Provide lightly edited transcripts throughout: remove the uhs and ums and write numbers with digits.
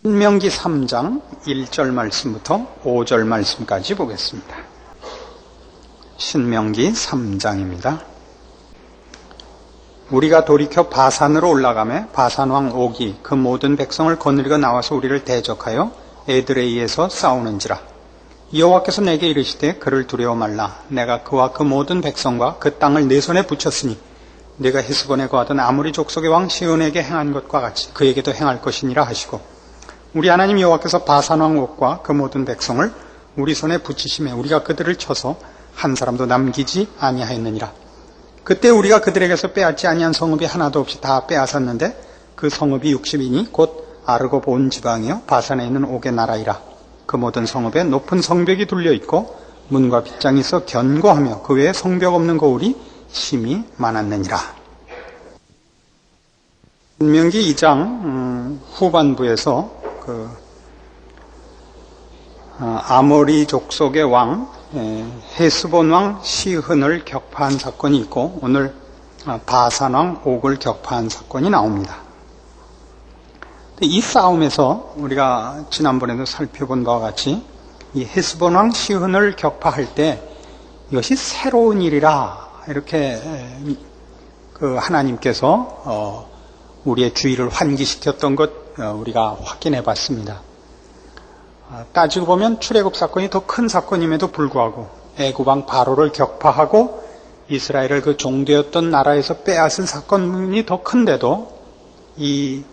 신명기 3장 1절 말씀부터 5절 말씀까지 보겠습니다. 신명기 3장입니다. 우리가 돌이켜 바산으로 올라가매 바산왕 옥이 그 모든 백성을 거느리고 나와서 우리를 대적하여 에드레이에서 싸우는지라. 여호와께서 내게 이르시되 그를 두려워 말라. 내가 그와 그 모든 백성과 그 땅을 내 손에 붙였으니 내가 헤스본에 거하던 아모리 족속의 왕 시온에게 행한 것과 같이 그에게도 행할 것이니라 하시고, 우리 하나님 여호와께서 바산왕 옥과 그 모든 백성을 우리 손에 붙이심에 우리가 그들을 쳐서 한 사람도 남기지 아니하였느니라. 그때 우리가 그들에게서 빼앗지 아니한 성읍이 하나도 없이 다 빼앗았는데 그 성읍이 60이니 곧 아르곱 온 지방이요 바산에 있는 옥의 나라이라. 그 모든 성읍에 높은 성벽이 둘려 있고 문과 빗장이 있어 견고하며 그 외에 성벽 없는 거울이 심히 많았느니라. 신명기 2장 후반부에서 아모리 족속의 왕 헤스본 왕 시흔을 격파한 사건이 있고, 오늘 바산 왕 옥을 격파한 사건이 나옵니다. 이 싸움에서 우리가 지난번에도 살펴본 바와 같이 이 헤스본 왕 시흔을 격파할 때 이것이 새로운 일이라 이렇게 하나님께서 우리의 주의를 환기시켰던 것 우리가 확인해 봤습니다. 따지고 보면 출애굽 사건이 더 큰 사건임에도 불구하고 애굽 왕 바로를 격파하고 이스라엘을 그 종되었던 나라에서 빼앗은 사건이 더 큰데도 이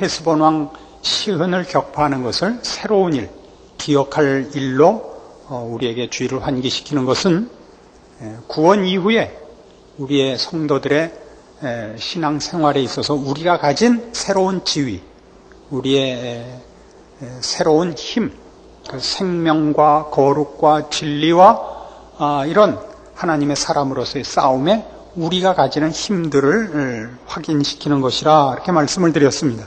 헤스본 왕 시흔을 격파하는 것을 새로운 일, 기억할 일로 우리에게 주의를 환기시키는 것은 구원 이후에 우리의 성도들의 신앙생활에 있어서 우리가 가진 새로운 지위, 우리의 새로운 힘, 생명과 거룩과 진리와 이런 하나님의 사람으로서의 싸움에 우리가 가지는 힘들을 확인시키는 것이라 이렇게 말씀을 드렸습니다.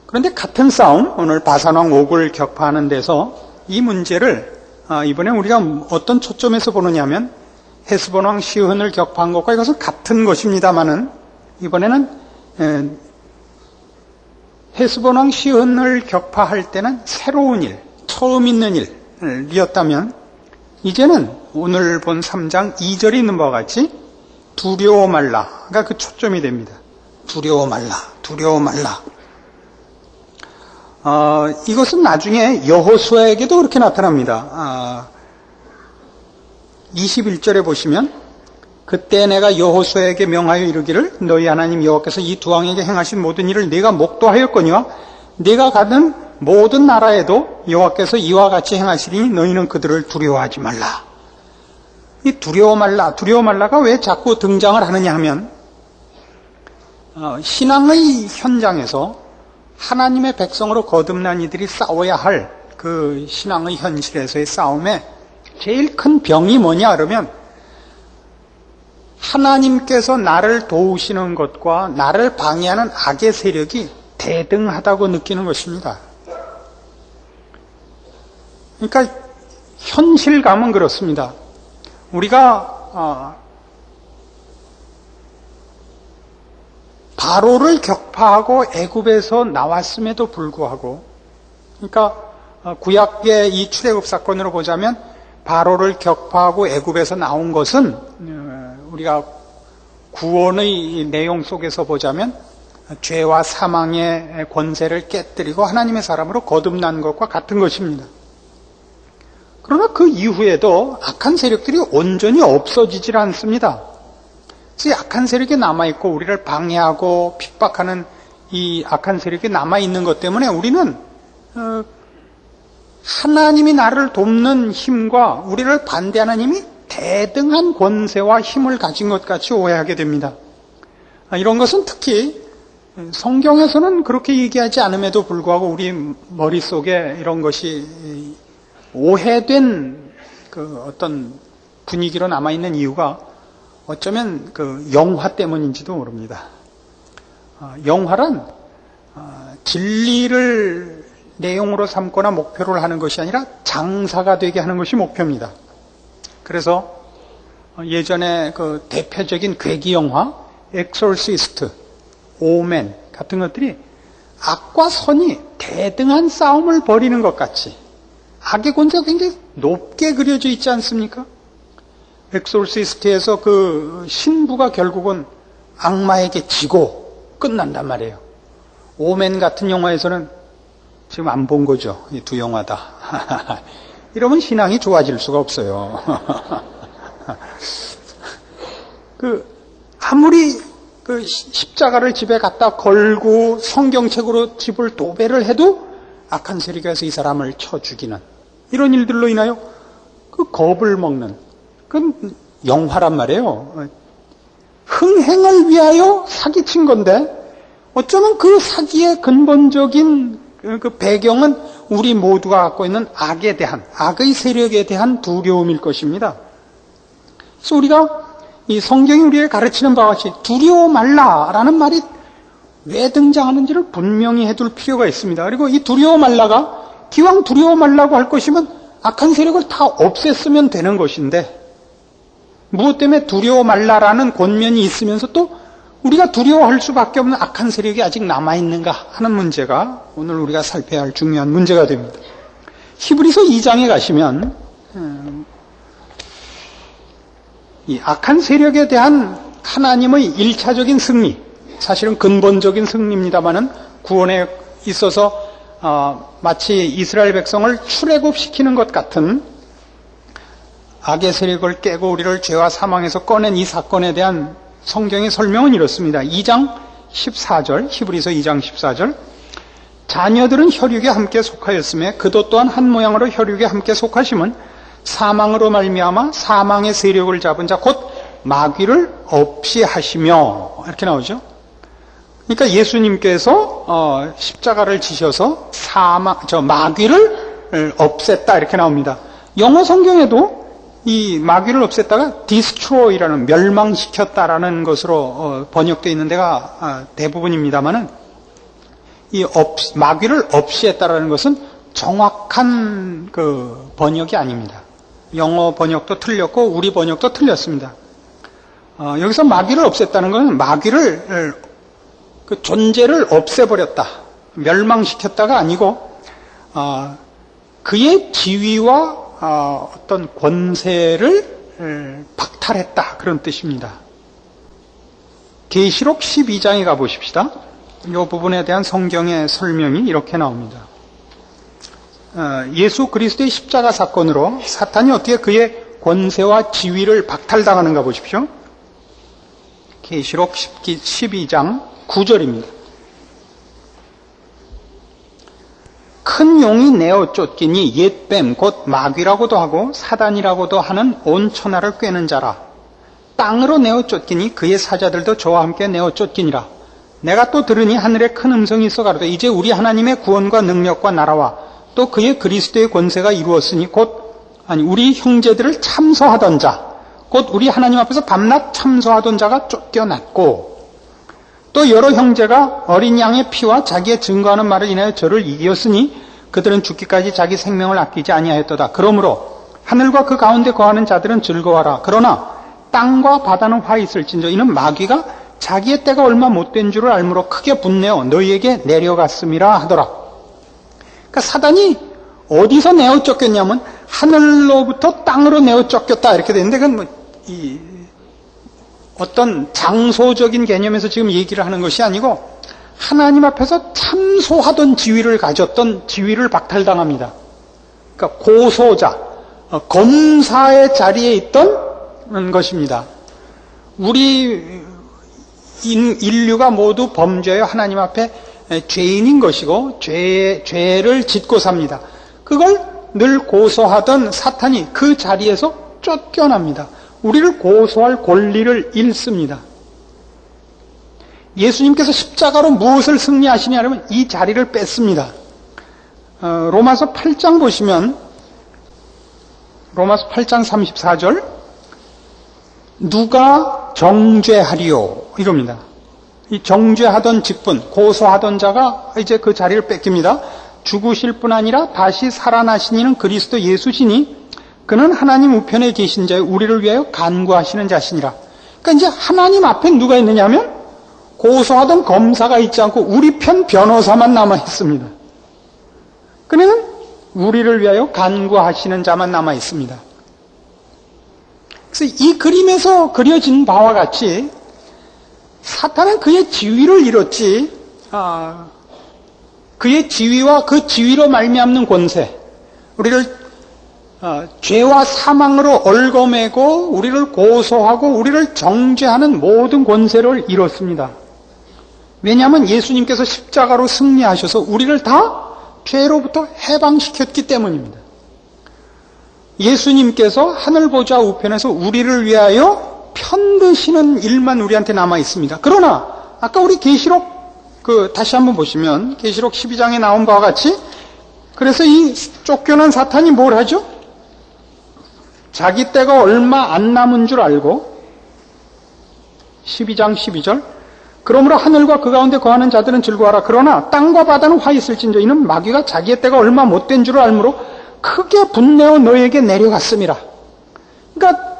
그런데 같은 싸움, 오늘 바산왕 옥을 격파하는 데서 이 문제를 이번에 우리가 어떤 초점에서 보느냐면 헤스본 왕 시흔을 격파한 것과 이것은 같은 것입니다마는 이번에는 헤스본 왕 시흔을 격파할 때는 새로운 일, 처음 있는 일이었다면 이제는 오늘 본 3장 2절이 있는 바와 같이 두려워 말라가 그 초점이 됩니다. 두려워 말라, 두려워 말라. 이것은 나중에 여호수아에게도 그렇게 나타납니다. 21절에 보시면 그때 내가 여호수아에게 명하여 이르기를 너희 하나님 여호와께서 이 두 왕에게 행하신 모든 일을 네가 목도하였거니와 네가 가던 모든 나라에도 여호와께서 이와 같이 행하시리니 너희는 그들을 두려워하지 말라. 이 두려워 말라가 왜 자꾸 등장을 하느냐 하면 신앙의 현장에서 하나님의 백성으로 거듭난 이들이 싸워야 할 그 신앙의 현실에서의 싸움에 제일 큰 병이 뭐냐 그러면 하나님께서 나를 도우시는 것과 나를 방해하는 악의 세력이 대등하다고 느끼는 것입니다. 그러니까 현실감은 그렇습니다. 우리가 바로를 격파하고 애굽에서 나왔음에도 불구하고, 그러니까 구약의 이 출애굽 사건으로 보자면 바로를 격파하고 애굽에서 나온 것은 우리가 구원의 내용 속에서 보자면 죄와 사망의 권세를 깨뜨리고 하나님의 사람으로 거듭난 것과 같은 것입니다. 그러나 그 이후에도 악한 세력들이 온전히 없어지질 않습니다. 그래서 악한 세력이 남아있고 우리를 방해하고 핍박하는 이 악한 세력이 남아있는 것 때문에 우리는 하나님이 나를 돕는 힘과 우리를 반대하는 힘이 대등한 권세와 힘을 가진 것 같이 오해하게 됩니다. 이런 것은 특히 성경에서는 그렇게 얘기하지 않음에도 불구하고 우리 머릿속에 이런 것이 오해된 그 어떤 분위기로 남아있는 이유가 어쩌면 그 영화 때문인지도 모릅니다. 영화란 진리를 내용으로 삼거나 목표를 하는 것이 아니라 장사가 되게 하는 것이 목표입니다. 그래서 예전에 그 대표적인 괴기 영화 엑소시스트, 오멘 같은 것들이 악과 선이 대등한 싸움을 벌이는 것 같이 악의 권세가 굉장히 높게 그려져 있지 않습니까? 엑소시스트에서 그 신부가 결국은 악마에게 지고 끝난단 말이에요. 오멘 같은 영화에서는 지금 안 본 거죠. 이 두 영화 다. 이러면 신앙이 좋아질 수가 없어요. 아무리 십자가를 집에 갖다 걸고 성경책으로 집을 도배를 해도 악한 세력이 와서 이 사람을 쳐 죽이는 이런 일들로 인하여 겁을 먹는 영화란 말이에요. 흥행을 위하여 사기친 건데 어쩌면 그 사기의 근본적인 그 배경은 우리 모두가 갖고 있는 악에 대한, 악의 세력에 대한 두려움일 것입니다. 그래서 우리가 이 성경이 우리에게 가르치는 바와 같이 두려워 말라라는 말이 왜 등장하는지를 분명히 해둘 필요가 있습니다. 그리고 이 두려워 말라가 기왕 두려워 말라고 할 것이면 악한 세력을 다 없앴으면 되는 것인데 무엇 때문에 두려워 말라라는 권면이 있으면서 또 우리가 두려워할 수밖에 없는 악한 세력이 아직 남아있는가 하는 문제가 오늘 우리가 살펴야 할 중요한 문제가 됩니다. 히브리서 2장에 가시면 이 악한 세력에 대한 하나님의 1차적인 승리, 사실은 근본적인 승리입니다마는 구원에 있어서 마치 이스라엘 백성을 출애굽시키는 것 같은 악의 세력을 깨고 우리를 죄와 사망에서 꺼낸 이 사건에 대한 성경의 설명은 이렇습니다. 2장 14절, 히브리서 2장 14절. 자녀들은 혈육에 함께 속하였으며 그도 또한 한 모양으로 혈육에 함께 속하심은 사망으로 말미암아 사망의 세력을 잡은 자 곧 마귀를 없이 하시며 이렇게 나오죠. 그러니까 예수님께서 십자가를 지셔서 마귀를 없앴다 이렇게 나옵니다. 영어 성경에도 이 마귀를 없앴다가 destroy라는 멸망시켰다라는 것으로 번역되어 있는 데가 대부분입니다만은 이 마귀를 없이 했다라는 것은 정확한 그 번역이 아닙니다. 영어 번역도 틀렸고 우리 번역도 틀렸습니다. 여기서 마귀를 없앴다는 것은 마귀를 그 존재를 없애버렸다, 멸망시켰다가 아니고 그의 지위와 어떤 권세를 박탈했다 그런 뜻입니다. 계시록 12장에 가보십시다. 이 부분에 대한 성경의 설명이 이렇게 나옵니다. 예수 그리스도의 십자가 사건으로 사탄이 어떻게 그의 권세와 지위를 박탈당하는가 보십시오. 계시록 12장 9절입니다. 큰 용이 내어 쫓기니 옛뱀 곧 마귀라고도 하고 사단이라고도 하는 온 천하를 꿰는 자라. 땅으로 내어 쫓기니 그의 사자들도 저와 함께 내어 쫓기니라. 내가 또 들으니 하늘에 큰 음성이 있어 가로되 이제 우리 하나님의 구원과 능력과 나라와 또 그의 그리스도의 권세가 이루었으니 우리 형제들을 참소하던 자 곧 우리 하나님 앞에서 밤낮 참소하던 자가 쫓겨났고 또 여러 형제가 어린 양의 피와 자기의 증거하는 말을 인하여 저를 이기었으니 그들은 죽기까지 자기 생명을 아끼지 아니하였도다. 그러므로 하늘과 그 가운데 거하는 자들은 즐거워하라. 그러나 땅과 바다는 화 있을진저 이는 마귀가 자기의 때가 얼마 못된 줄을 알므로 크게 분내어 너희에게 내려갔음이라 하더라. 그러니까 사단이 어디서 내어 쫓겼냐면 하늘로부터 땅으로 내어 쫓겼다 이렇게 되는데 그건 어떤 장소적인 개념에서 지금 얘기를 하는 것이 아니고 하나님 앞에서 참소하던 지위를 가졌던 지위를 박탈당합니다. 그러니까 고소자, 검사의 자리에 있던 것입니다. 우리 인류가 모두 범죄여 하나님 앞에 죄인인 것이고 죄를 짓고 삽니다. 그걸 늘 고소하던 사탄이 그 자리에서 쫓겨납니다. 우리를 고소할 권리를 잃습니다. 예수님께서 십자가로 무엇을 승리하시냐면 이 자리를 뺐습니다. 로마서 8장 보시면 로마서 8장 34절 누가 정죄하리요 이겁니다. 이 정죄하던 직분, 고소하던 자가 이제 그 자리를 뺏깁니다. 죽으실 뿐 아니라 다시 살아나신 이는 그리스도 예수시니 그는 하나님 우편에 계신 자여 우리를 위하여 간구하시는 자시니라. 그러니까 이제 하나님 앞에 누가 있느냐면 고소하던 검사가 있지 않고 우리 편 변호사만 남아 있습니다. 그는 우리를 위하여 간구하시는 자만 남아 있습니다. 그래서 이 그림에서 그려진 바와 같이 사탄은 그의 지위를 잃었지, 그의 지위와 그 지위로 말미암는 권세, 우리를 죄와 사망으로 얽어매고 우리를 고소하고 우리를 정죄하는 모든 권세를 잃었습니다. 왜냐하면 예수님께서 십자가로 승리하셔서 우리를 다 죄로부터 해방시켰기 때문입니다. 예수님께서 하늘 보좌 우편에서 우리를 위하여 편드시는 일만 우리한테 남아 있습니다. 그러나 아까 우리 계시록 다시 한번 보시면 계시록 12장에 나온 바와 같이, 그래서 이 쫓겨난 사탄이 뭘 하죠? 자기 때가 얼마 안 남은 줄 알고 12장 12절, 그러므로 하늘과 그 가운데 거하는 자들은 즐거워하라. 그러나 땅과 바다는 화 있을진저 이는 마귀가 자기의 때가 얼마 못된 줄 알므로 크게 분내어 너에게 내려갔음이라. 그러니까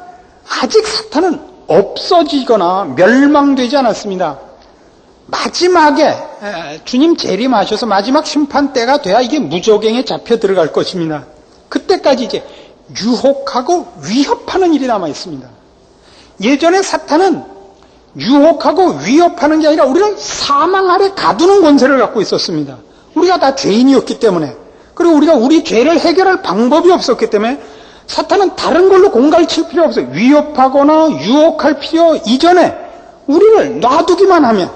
아직 사탄은 없어지거나 멸망되지 않았습니다. 마지막에 주님 재림하셔서 마지막 심판 때가 돼야 이게 무저갱에 잡혀 들어갈 것입니다. 그때까지 이제 유혹하고 위협하는 일이 남아 있습니다. 예전에 사탄은 유혹하고 위협하는 게 아니라 우리를 사망 아래 가두는 권세를 갖고 있었습니다. 우리가 다 죄인이었기 때문에, 그리고 우리가 우리 죄를 해결할 방법이 없었기 때문에 사탄은 다른 걸로 공갈을 칠 필요 없어요. 위협하거나 유혹할 필요 이전에 우리를 놔두기만 하면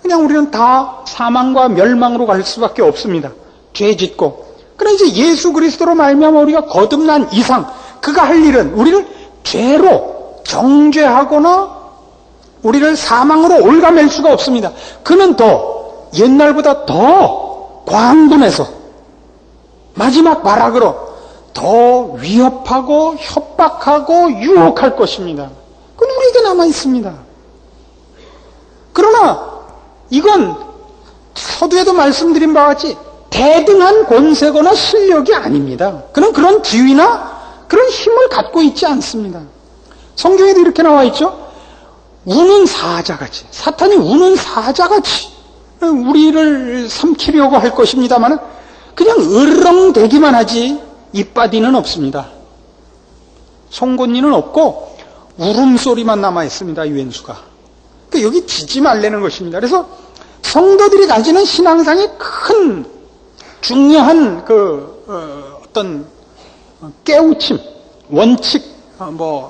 그냥 우리는 다 사망과 멸망으로 갈 수밖에 없습니다. 죄 짓고. 그러나 이제 예수 그리스도로 말미암아 우리가 거듭난 이상 그가 할 일은 우리를 죄로 정죄하거나 우리를 사망으로 올가맬 수가 없습니다. 그는 더 옛날보다 더 광분해서 마지막 발악으로 더 위협하고 협박하고 유혹할 것입니다. 그건 우리에게 남아 있습니다. 그러나 이건 서두에도 말씀드린 바와 같이 대등한 권세거나 실력이 아닙니다. 그는 그런 지위나 그런 힘을 갖고 있지 않습니다. 성경에도 이렇게 나와 있죠. 우는 사자같이, 사탄이 우는 사자같이 우리를 삼키려고 할 것입니다만 그냥 으르렁대기만 하지 이빠디는 없습니다. 송곳니는 없고 울음소리만 남아 있습니다. 유엔수가. 그러니까 여기 지지 말라는 것입니다. 그래서 성도들이 가지는 신앙상의 큰 중요한 어떤 깨우침, 원칙,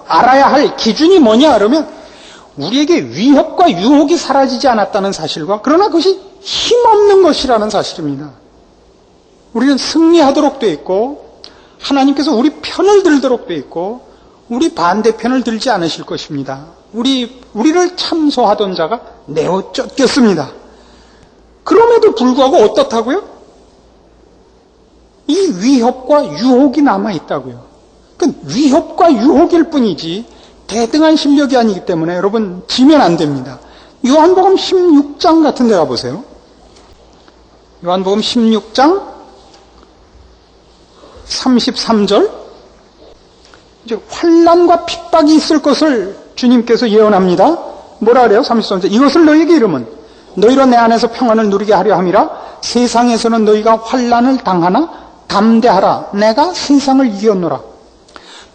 알아야 할 기준이 뭐냐 그러면 우리에게 위협과 유혹이 사라지지 않았다는 사실과, 그러나 그것이 힘없는 것이라는 사실입니다. 우리는 승리하도록 되어 있고 하나님께서 우리 편을 들도록 되어 있고 우리 반대편을 들지 않으실 것입니다. 우리를 참소하던 자가 내어 쫓겼습니다. 그럼에도 불구하고 어떻다고요? 이 위협과 유혹이 남아있다고요. 그 위협과 유혹일 뿐이지 대등한 실력이 아니기 때문에 여러분 지면 안 됩니다. 요한복음 16장 같은 데 가보세요. 요한복음 16장 33절, 이제 환난과 핍박이 있을 것을 주님께서 예언합니다. 뭐라 그래요? 33절. 이것을 너희에게 이르면 너희로 내 안에서 평안을 누리게 하려 함이라. 세상에서는 너희가 환난을 당하나 담대하라. 내가 세상을 이겼노라.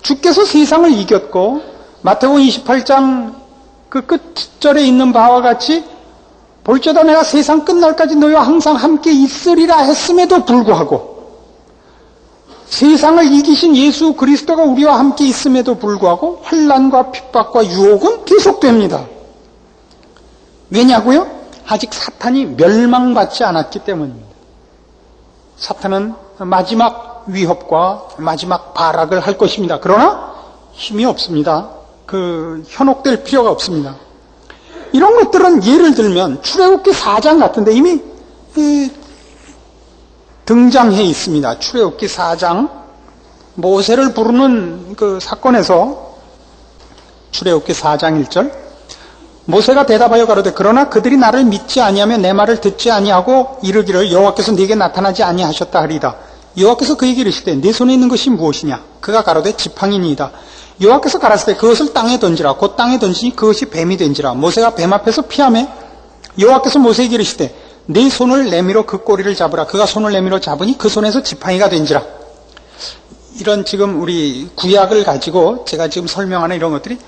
주께서 세상을 이겼고 마태복음 28장 그 끝절에 있는 바와 같이 볼지어다 내가 세상 끝날까지 너희와 항상 함께 있으리라 했음에도 불구하고 세상을 이기신 예수 그리스도가 우리와 함께 있음에도 불구하고 환난과 핍박과 유혹은 계속됩니다. 왜냐고요? 아직 사탄이 멸망받지 않았기 때문입니다. 사탄은 마지막 위협과 마지막 발악을 할 것입니다. 그러나 힘이 없습니다. 현혹될 필요가 없습니다. 이런 것들은 예를 들면 출애굽기 4장 같은데 이미 등장해 있습니다. 출애굽기 4장 모세를 부르는 그 사건에서 출애굽기 4장 1절 모세가 대답하여 가로되 그러나 그들이 나를 믿지 아니하며 내 말을 듣지 아니하고 이르기를 여호와께서 네게 나타나지 아니하셨다 하리이다. 여호와께서 그에게 이르시되 네 손에 있는 것이 무엇이냐? 그가 가로되 지팡이니이다. 여호와께서 가라사대 그것을 땅에 던지라. 곧 땅에 던지니 그것이 뱀이 된지라. 모세가 뱀 앞에서 피하매 여호와께서 모세에게 이르시되 네 손을 내밀어 그 꼬리를 잡으라. 그가 손을 내밀어 잡으니 그 손에서 지팡이가 된지라. 이런 지금 우리 구약을 가지고 제가 지금 설명하는 이런 것들이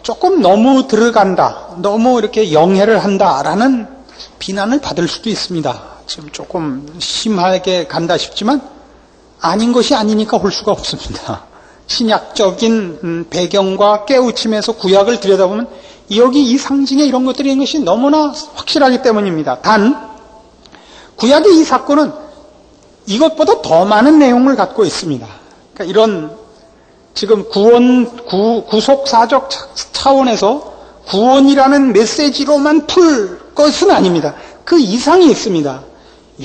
조금 너무 들어간다, 너무 이렇게 영해를 한다라는 비난을 받을 수도 있습니다. 지금 조금 심하게 간다 싶지만 아닌 것이 아니니까 볼 수가 없습니다. 신약적인 배경과 깨우침에서 구약을 들여다보면 여기 이 상징에 이런 것들이 있는 것이 너무나 확실하기 때문입니다. 단 구약의 이 사건은 이것보다 더 많은 내용을 갖고 있습니다. 그러니까 이런 지금 구속사적 차원에서 구원이라는 메시지로만 풀 것은 아닙니다. 그 이상이 있습니다.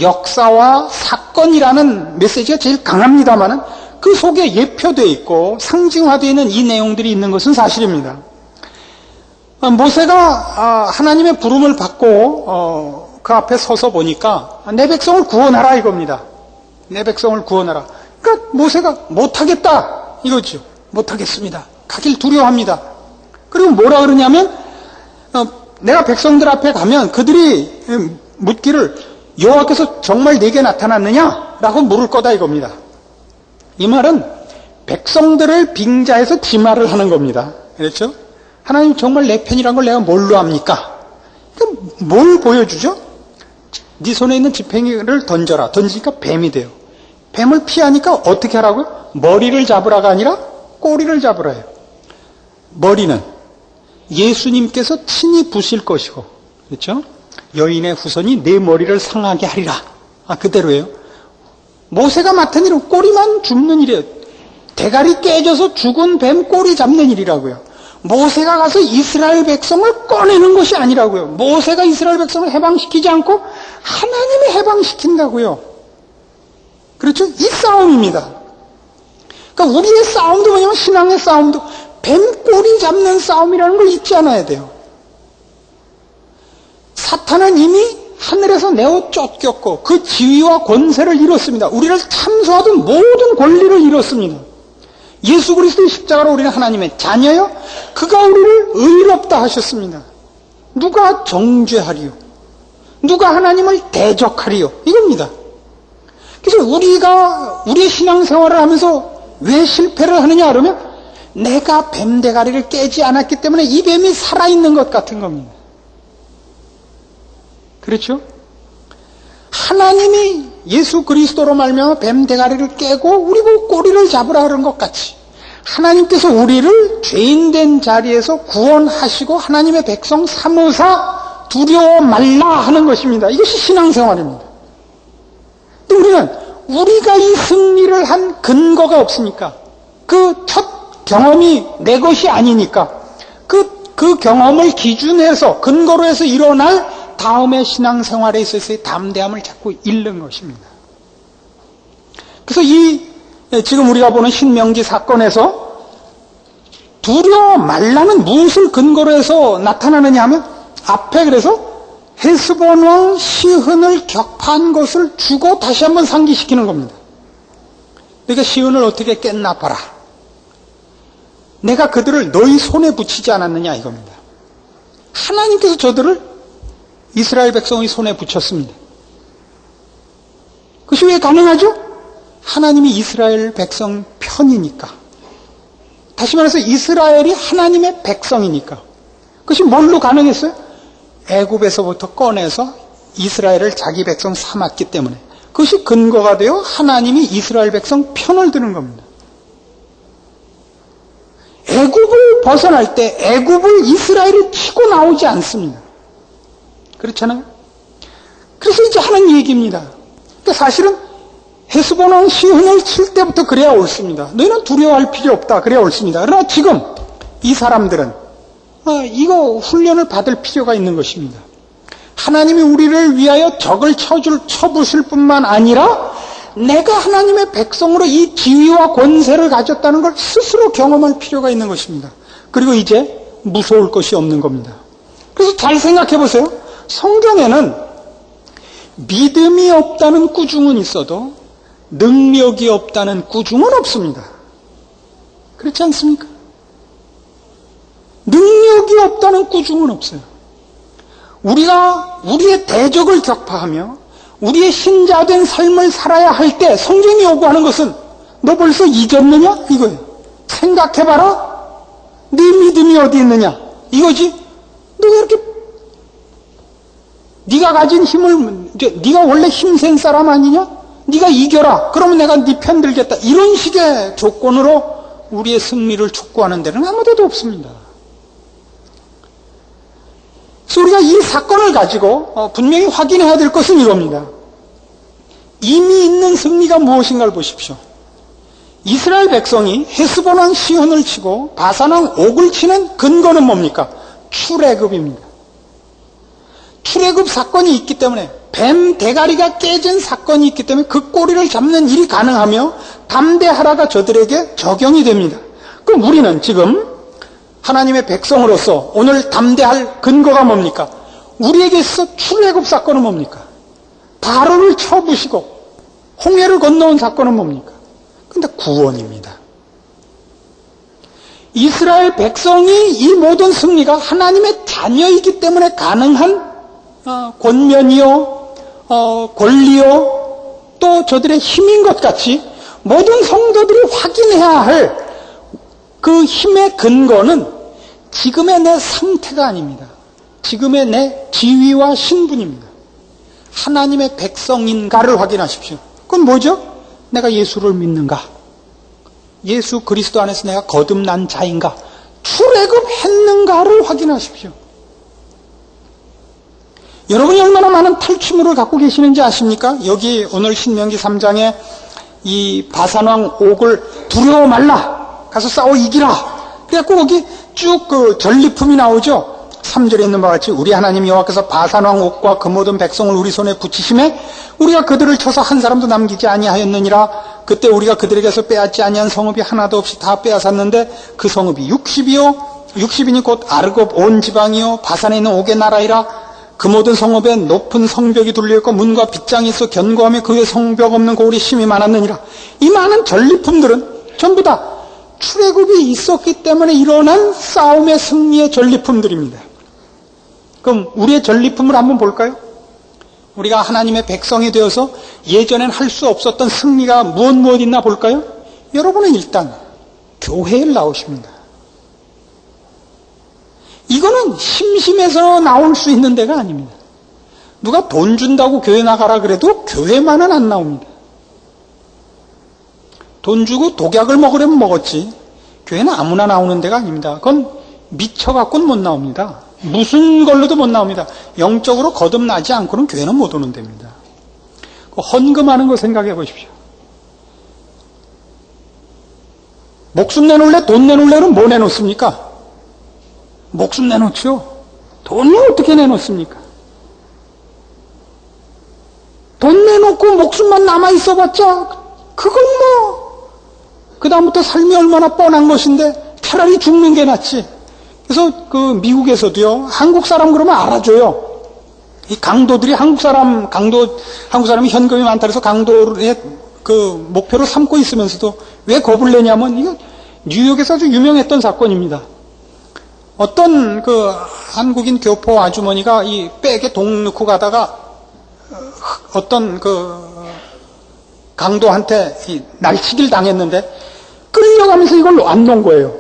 역사와 사건이라는 메시지가 제일 강합니다만 그 속에 예표되어 있고 상징화되어 있는 이 내용들이 있는 것은 사실입니다. 모세가 하나님의 부름을 받고 그 앞에 서서 보니까 내 백성을 구원하라 이겁니다. 내 백성을 구원하라. 그러니까 모세가 못하겠다 이거죠. 못하겠습니다. 가길 두려워합니다. 그리고 뭐라 그러냐면 내가 백성들 앞에 가면 그들이 묻기를 여호와께서 정말 내게 나타났느냐? 라고 물을 거다 이겁니다. 이 말은 백성들을 빙자해서 지말을 하는 겁니다. 그렇죠? 하나님 정말 내 편이란 걸 내가 뭘로 합니까? 뭘 보여주죠? 네 손에 있는 지팡이를 던져라. 던지니까 뱀이 돼요. 뱀을 피하니까 어떻게 하라고요? 머리를 잡으라가 아니라 꼬리를 잡으라 해요. 머리는 예수님께서 친히 부실 것이고, 그렇죠? 여인의 후손이 내 머리를 상하게 하리라. 그대로예요. 모세가 맡은 일은 꼬리만 줍는 일이에요. 대가리 깨져서 죽은 뱀 꼬리 잡는 일이라고요. 모세가 가서 이스라엘 백성을 꺼내는 것이 아니라고요. 모세가 이스라엘 백성을 해방시키지 않고 하나님이 해방시킨다고요. 그렇죠? 이 싸움입니다. 그러니까 우리의 싸움도 뭐냐면 신앙의 싸움도 뱀 꼬리 잡는 싸움이라는 걸 잊지 않아야 돼요. 사탄은 이미 하늘에서 내어 쫓겼고 그 지위와 권세를 잃었습니다. 우리를 참소하던 모든 권리를 잃었습니다. 예수 그리스도의 십자가로 우리는 하나님의 자녀요. 그가 우리를 의롭다 하셨습니다. 누가 정죄하리요? 누가 하나님을 대적하리요? 이겁니다. 그래서 우리가 우리의 신앙생활을 하면서 왜 실패를 하느냐 그러면 내가 뱀 대가리를 깨지 않았기 때문에 이 뱀이 살아있는 것 같은 겁니다. 그렇죠? 하나님이 예수 그리스도로 말미암아 뱀 대가리를 깨고 우리 보고 꼬리를 잡으라 그런 것 같이 하나님께서 우리를 죄인된 자리에서 구원하시고 하나님의 백성 삼으사 두려워 말라 하는 것입니다. 이것이 신앙생활입니다. 근데 우리는 우리가 이 승리를 한 근거가 없으니까 그 첫 경험이 내 것이 아니니까 그 경험을 기준해서 근거로 해서 일어날 다음의 신앙생활에 있어서의 담대함을 자꾸 잃는 것입니다. 그래서 지금 우리가 보는 신명기 사건에서 두려워 말라는 무엇을 근거로 해서 나타나느냐 하면 앞에 그래서 헤스본 왕 시흔을 격파한 것을 주고 다시 한번 상기시키는 겁니다. 그러니까 시흔을 어떻게 깼나 봐라. 내가 그들을 너희 손에 붙이지 않았느냐 이겁니다. 하나님께서 저들을 이스라엘 백성의 손에 붙였습니다. 그것이 왜 가능하죠? 하나님이 이스라엘 백성 편이니까. 다시 말해서 이스라엘이 하나님의 백성이니까. 그것이 뭘로 가능했어요? 애굽에서부터 꺼내서 이스라엘을 자기 백성 삼았기 때문에. 그것이 근거가 되어 하나님이 이스라엘 백성 편을 드는 겁니다. 애굽을 벗어날 때 애굽을 이스라엘이 치고 나오지 않습니다. 그렇잖아요? 그래서 이제 하는 얘기입니다. 그러니까 사실은 헤스본 왕 시흔을 칠 때부터 그래야 옳습니다. 너희는 두려워할 필요 없다. 그래야 옳습니다. 그러나 지금 이 사람들은 이거 훈련을 받을 필요가 있는 것입니다. 하나님이 우리를 위하여 적을 쳐부실 뿐만 아니라 내가 하나님의 백성으로 이 지위와 권세를 가졌다는 걸 스스로 경험할 필요가 있는 것입니다. 그리고 이제 무서울 것이 없는 겁니다. 그래서 잘 생각해 보세요. 성경에는 믿음이 없다는 꾸중은 있어도 능력이 없다는 꾸중은 없습니다. 그렇지 않습니까? 능력이 없다는 꾸중은 없어요. 우리가 우리의 대적을 격파하며 우리의 신자된 삶을 살아야 할 때 성경이 요구하는 것은 너 벌써 이겼느냐? 이거예요. 생각해봐라. 네 믿음이 어디 있느냐? 이거지. 너 왜 이렇게 네가 가진 힘을, 네가 원래 힘센 사람 아니냐? 네가 이겨라. 그러면 내가 네 편 들겠다. 이런 식의 조건으로 우리의 승리를 촉구하는 데는 아무데도 없습니다. 그래서 우리가 이 사건을 가지고 분명히 확인해야 될 것은 이겁니다. 이미 있는 승리가 무엇인가를 보십시오. 이스라엘 백성이 헤스본왕 시혼을 치고 바산왕 옥을 치는 근거는 뭡니까? 출애굽입니다. 출애굽 사건이 있기 때문에, 뱀 대가리가 깨진 사건이 있기 때문에 그 꼬리를 잡는 일이 가능하며 담대하라가 저들에게 적용이 됩니다. 그럼 우리는 지금 하나님의 백성으로서 오늘 담대할 근거가 뭡니까? 우리에게 있어 출애굽 사건은 뭡니까? 바로를 쳐부시고 홍해를 건너온 사건은 뭡니까? 근데 구원입니다. 이스라엘 백성이 이 모든 승리가 하나님의 자녀이기 때문에 가능한 권면이요, 권리요, 또 저들의 힘인 것 같이 모든 성도들이 확인해야 할 그 힘의 근거는 지금의 내 상태가 아닙니다. 지금의 내 지위와 신분입니다. 하나님의 백성인가를 확인하십시오. 그건 뭐죠? 내가 예수를 믿는가? 예수 그리스도 안에서 내가 거듭난 자인가? 출애굽했는가를 확인하십시오. 여러분이 얼마나 많은 탈취물을 갖고 계시는지 아십니까? 여기 오늘 신명기 3장에 이 바산왕 옥을 두려워 말라. 가서 싸워 이기라. 그래갖고 거기 쭉 그 전리품이 나오죠. 3절에 있는 바와 같이 우리 하나님 여호와께서 바산왕 옥과 그 모든 백성을 우리 손에 붙이심에 우리가 그들을 쳐서 한 사람도 남기지 아니하였느니라. 그때 우리가 그들에게서 빼앗지 아니한 성읍이 하나도 없이 다 빼앗았는데 그 성읍이 60이니 곧 아르곱 온 지방이요 바산에 있는 옥의 나라이라. 그 모든 성읍에 높은 성벽이 둘려있고 문과 빗장이 있어 견고하며 그 위에 성벽 없는 고울이 심히 많았느니라. 이 많은 전리품들은 전부 다 출애굽이 있었기 때문에 일어난 싸움의 승리의 전리품들입니다. 그럼 우리의 전리품을 한번 볼까요? 우리가 하나님의 백성이 되어서 예전엔 할 수 없었던 승리가 무엇 있나 볼까요? 여러분은 일단 교회에 나오십니다. 이거는 심심해서 나올 수 있는 데가 아닙니다. 누가 돈 준다고 교회 나가라 그래도 교회만은 안 나옵니다. 돈 주고 독약을 먹으려면 먹었지. 교회는 아무나 나오는 데가 아닙니다. 그건 미쳐갖고는 못 나옵니다. 무슨 걸로도 못 나옵니다. 영적으로 거듭나지 않고는 교회는 못 오는 데입니다. 헌금하는 거 생각해 보십시오. 목숨 내놓을래? 돈 내놓을래는 뭐 내놓습니까? 목숨 내놓죠. 돈이 어떻게 내놓습니까? 돈 내놓고 목숨만 남아있어봤자 그건 뭐 그 다음부터 삶이 얼마나 뻔한 것인데 차라리 죽는 게 낫지. 그래서 그 미국에서도요, 한국 사람 그러면 알아줘요. 이 강도들이 한국 사람이 현금이 많다 그래서 강도의 그 목표로 삼고 있으면서도 왜 겁을 내냐면 이거 뉴욕에서 아주 유명했던 사건입니다. 어떤 그 한국인 교포 아주머니가 이 백에 돈 넣고 가다가 어떤 그 강도한테 날치기를 당했는데 끌려가면서 이걸 안 놓은 거예요.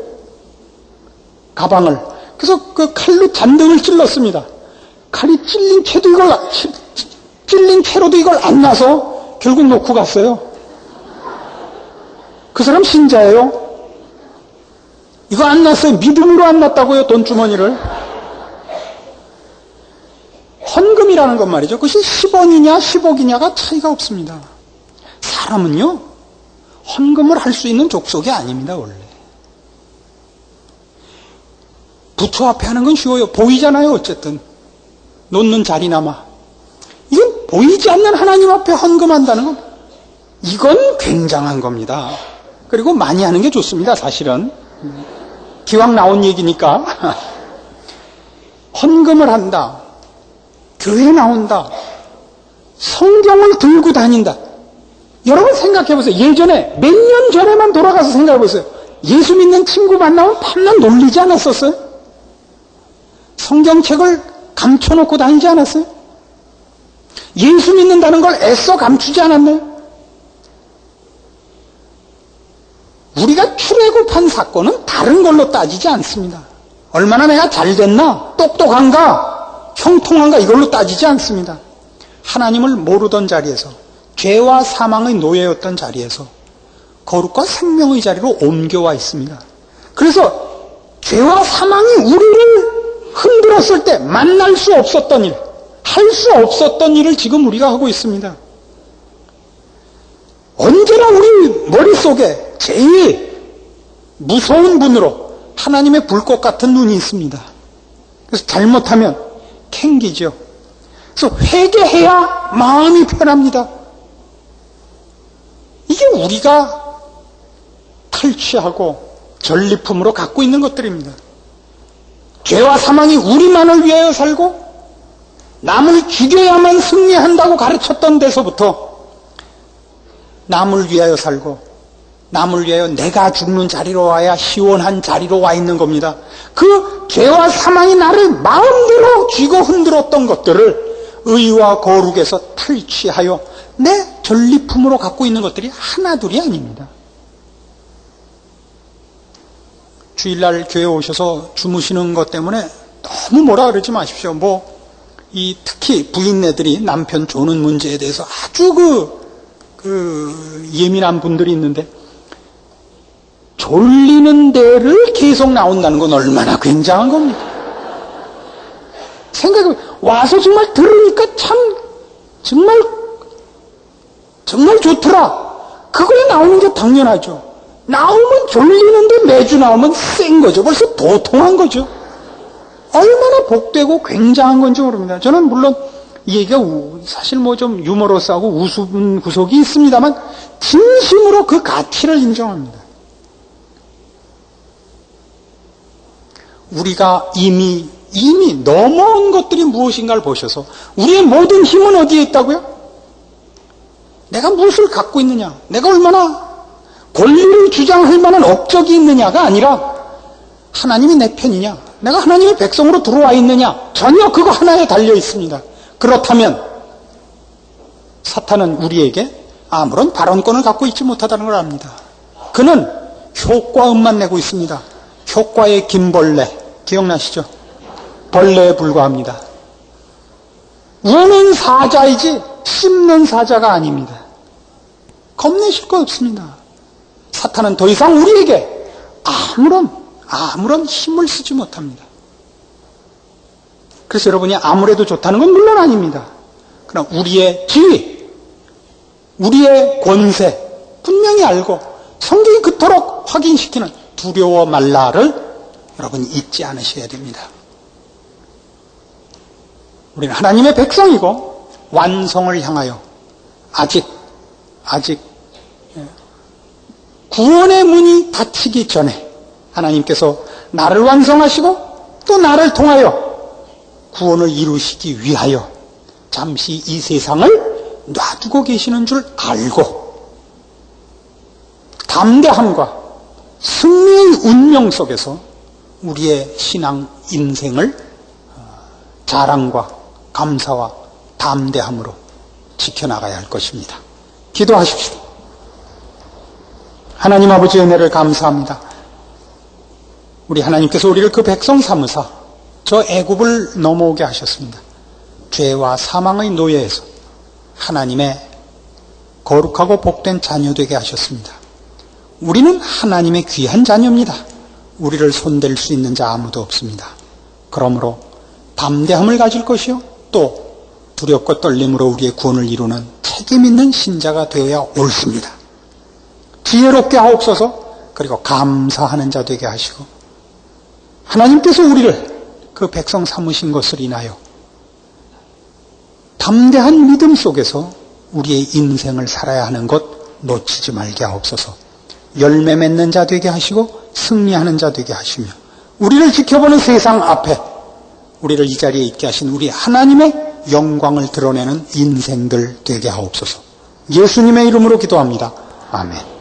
가방을. 그래서 그 칼로 잔등을 찔렀습니다. 칼이 찔린 채로도 이걸 안 놔서 결국 놓고 갔어요. 그 사람 신자예요. 이거 안 놨어요. 믿음으로 안 놨다고요, 돈주머니를. 헌금이라는 것 말이죠. 그것이 10원이냐 10억이냐가 차이가 없습니다. 사람은요, 헌금을 할 수 있는 족속이 아닙니다, 원래. 부처 앞에 하는 건 쉬워요. 보이잖아요, 어쨌든. 놓는 자리나마. 이건 보이지 않는 하나님 앞에 헌금한다는 건, 이건 굉장한 겁니다. 그리고 많이 하는 게 좋습니다, 사실은. 기왕 나온 얘기니까. 헌금을 한다. 교회에 나온다. 성경을 들고 다닌다. 여러분 생각해 보세요. 예전에 몇 년 전에만 돌아가서 생각해 보세요. 예수 믿는 친구 만나면 밤낮 놀리지 않았었어요? 성경책을 감춰놓고 다니지 않았어요? 예수 믿는다는 걸 애써 감추지 않았나요? 우리가 출애굽한 사건은 다른 걸로 따지지 않습니다. 얼마나 내가 잘됐나, 똑똑한가, 형통한가 이걸로 따지지 않습니다. 하나님을 모르던 자리에서, 죄와 사망의 노예였던 자리에서 거룩과 생명의 자리로 옮겨와 있습니다. 그래서 죄와 사망이 우리를 흔들었을 때 만날 수 없었던 일, 할 수 없었던 일을 지금 우리가 하고 있습니다. 언제나 우리 머릿속에 제일 무서운 분으로 하나님의 불꽃 같은 눈이 있습니다. 그래서 잘못하면 캥기죠. 그래서 회개해야 마음이 편합니다. 이게 우리가 탈취하고 전리품으로 갖고 있는 것들입니다. 죄와 사망이 우리만을 위하여 살고 남을 죽여야만 승리한다고 가르쳤던 데서부터 남을 위하여 살고 남을 위하여 내가 죽는 자리로 와야 시원한 자리로 와 있는 겁니다. 그 죄와 사망이 나를 마음대로 쥐고 흔들었던 것들을 의와 거룩에서 탈취하여 내 전리품으로 갖고 있는 것들이 하나둘이 아닙니다. 주일날 교회 오셔서 주무시는 것 때문에 너무 뭐라 그러지 마십시오. 특히 부인네들이 남편 조는 문제에 대해서 아주 예민한 분들이 있는데, 졸리는 데를 계속 나온다는 건 얼마나 굉장한 겁니까? 생각해, 와서 정말 들으니까 정말 좋더라. 그거에 나오는 게 당연하죠. 나오면 졸리는데 매주 나오면 센 거죠. 벌써 도통한 거죠. 얼마나 복되고 굉장한 건지 모릅니다. 저는 물론 이 얘기가 사실 좀 유머러스하고 우스운 구석이 있습니다만 진심으로 그 가치를 인정합니다. 우리가 이미 넘어온 것들이 무엇인가를 보셔서 우리의 모든 힘은 어디에 있다고요? 내가 무엇을 갖고 있느냐, 내가 얼마나 권리를 주장할 만한 업적이 있느냐가 아니라 하나님이 내 편이냐, 내가 하나님의 백성으로 들어와 있느냐, 전혀 그거 하나에 달려 있습니다. 그렇다면 사탄은 우리에게 아무런 발언권을 갖고 있지 못하다는 걸 압니다. 그는 효과음만 내고 있습니다. 효과의 김벌레, 기억나시죠? 벌레에 불과합니다. 우는 사자이지 씹는 사자가 아닙니다. 겁내실 거 없습니다. 사탄은 더 이상 우리에게 아무런 힘을 쓰지 못합니다. 그래서 여러분이 아무래도 좋다는 건 물론 아닙니다. 그러나 우리의 지위, 우리의 권세 분명히 알고 성경이 그토록 확인시키는 두려워 말라를 여러분이 잊지 않으셔야 됩니다. 우리는 하나님의 백성이고 완성을 향하여 아직 구원의 문이 닫히기 전에 하나님께서 나를 완성하시고 또 나를 통하여 구원을 이루시기 위하여 잠시 이 세상을 놔두고 계시는 줄 알고 담대함과 승리의 운명 속에서 우리의 신앙 인생을 자랑과 감사와 담대함으로 지켜나가야 할 것입니다. 기도하십시오. 하나님 아버지의 은혜를 감사합니다. 우리 하나님께서 우리를 그 백성 삼으사 저 애굽을 넘어오게 하셨습니다. 죄와 사망의 노예에서 하나님의 거룩하고 복된 자녀 되게 하셨습니다. 우리는 하나님의 귀한 자녀입니다. 우리를 손댈 수 있는 자 아무도 없습니다. 그러므로 담대함을 가질 것이요 또 두렵고 떨림으로 우리의 구원을 이루는 책임 있는 신자가 되어야 옳습니다. 지혜롭게 하옵소서. 그리고 감사하는 자 되게 하시고 하나님께서 우리를 그 백성 삼으신 것을 인하여 담대한 믿음 속에서 우리의 인생을 살아야 하는 것 놓치지 말게 하옵소서. 열매 맺는 자 되게 하시고 승리하는 자 되게 하시며 우리를 지켜보는 세상 앞에 우리를 이 자리에 있게 하신 우리 하나님의 영광을 드러내는 인생들 되게 하옵소서. 예수님의 이름으로 기도합니다. 아멘.